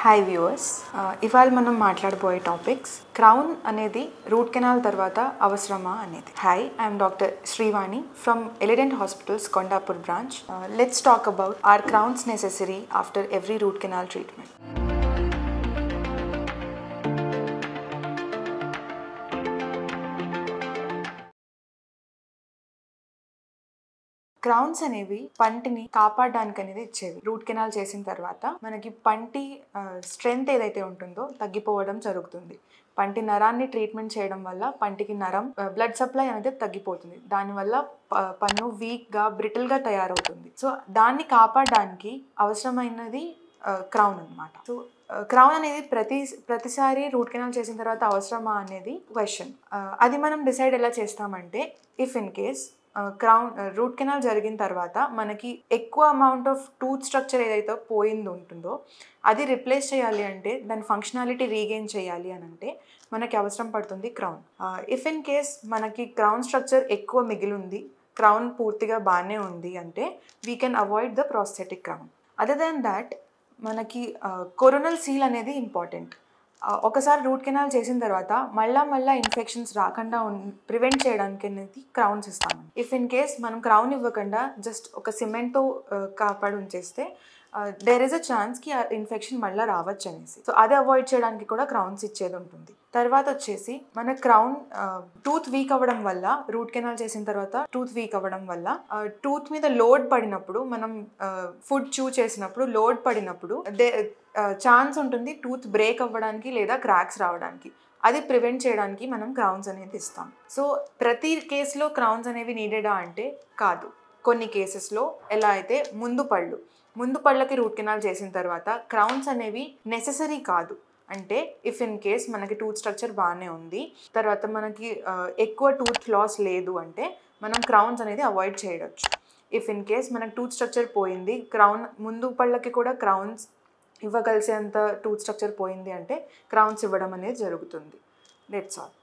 Hi viewers, ఇవాళ మనం మాట్లాడబోయే టాపిక్స్ క్రౌన్ అనేది రూట్ కెనాల్ తర్వాత అవసరమా అనేది. Hi, I'm doctor Srivani from Elident hospitals Kondapur branch. Let's talk about are crowns necessary after every root canal treatment. Crowns అనేవి పంటిని కాపాడడానికి అనేది ఇచ్చేవి. రూట్ కెనాల్ చేసిన తర్వాత మనకి పంటి స్ట్రెంగ్త్ ఏదైతే ఉంటుందో తగ్గిపోవడం జరుగుతుంది. పంటి నరాన్ని ట్రీట్మెంట్ చేయడం వల్ల పంటికి నరం బ్లడ్ సప్లై అనేది తగ్గిపోతుంది. దానివల్ల పన్ను వీక్గా బ్రిటిల్గా తయారవుతుంది. సో దాన్ని కాపాడడానికి అవసరమైనది క్రౌన్ అనమాట. సో క్రౌన్ అనేది ప్రతిసారి రూట్ కెనాల్ చేసిన తర్వాత అవసరమా అనేది క్వశ్చన్. అది మనం డిసైడ్ ఎలా చేస్తామంటే, if in case crown root canal జరిగిన తర్వాత మనకి ఎక్కువ అమౌంట్ ఆఫ్ టూత్ స్ట్రక్చర్ ఏదైతే పోయింది ఉంటుందో అది రిప్లేస్ చేయాలి అంటే, దాని ఫంక్షనాలిటీ రీగెయిన్ చేయాలి అని అంటే మనకి అవసరం పడుతుంది క్రౌన్. ఇఫ్ ఇన్ కేస్ మనకి క్రౌన్ స్ట్రక్చర్ ఎక్కువ మిగిలింది, క్రౌన్ పూర్తిగా బాగానే ఉంది అంటే we can avoid the prosthetic crown. Other than that మనకి కొరోనల్ సీల్ అనేది ఇంపార్టెంట్. ఒకసారి రూట్ కెనాల్ చేసిన తర్వాత మళ్ళా ఇన్ఫెక్షన్స్ రాకుండా ప్రివెంట్ చేయడానికి అనేది క్రౌన్స్ ఇస్తాము. ఇఫ్ ఇన్ కేస్ మనం క్రౌన్ ఇవ్వకుండా జస్ట్ ఒక సిమెంట్తో కాపాడి ఉంచేస్తే దేర్ ఇస్ అ ఛాన్స్కి ఆ ఇన్ఫెక్షన్ మళ్ళీ రావచ్చు అనేసి. సో అది అవాయిడ్ చేయడానికి కూడా క్రౌన్స్ ఇచ్చేది ఉంటుంది. తర్వాత వచ్చేసి మన క్రౌన్ టూత్ వీక్ అవ్వడం వల్ల, రూట్ కెనాల్ చేసిన తర్వాత టూత్ వీక్ అవ్వడం వల్ల టూత్ మీద లోడ్ పడినప్పుడు, మనం ఫుడ్ చూ చేసినప్పుడు లోడ్ పడినప్పుడు ఛాన్స్ ఉంటుంది టూత్ బ్రేక్ అవ్వడానికి లేదా క్రాక్స్ రావడానికి. అది ప్రివెంట్ చేయడానికి మనం క్రౌన్స్ అనేది ఇస్తాం. సో ప్రతి కేసులో క్రౌన్స్ అనేవి నీడెడా అంటే కాదు. కొన్ని కేసెస్లో ఎలా అయితే ముందు పళ్ళకి రూట్ కెనాల్ చేసిన తర్వాత క్రౌన్స్ అనేవి నెసెసరీ కాదు. అంటే ఇఫ్ ఇన్ కేస్ మనకి టూత్ స్ట్రక్చర్ బాగానే ఉంది, తర్వాత మనకి ఎక్కువ టూత్ లాస్ లేదు అంటే మనం క్రౌన్స్ అనేది అవాయిడ్ చేయవచ్చు. ఇఫ్ ఇన్ కేస్ మనకి టూత్ స్ట్రక్చర్ పోయింది, ముందు పళ్ళకి కూడా క్రౌన్స్ ఇవ్వగలిసేంత టూత్ స్ట్రక్చర్ పోయింది అంటే క్రౌన్స్ ఇవ్వడం అనేది జరుగుతుంది. That's all.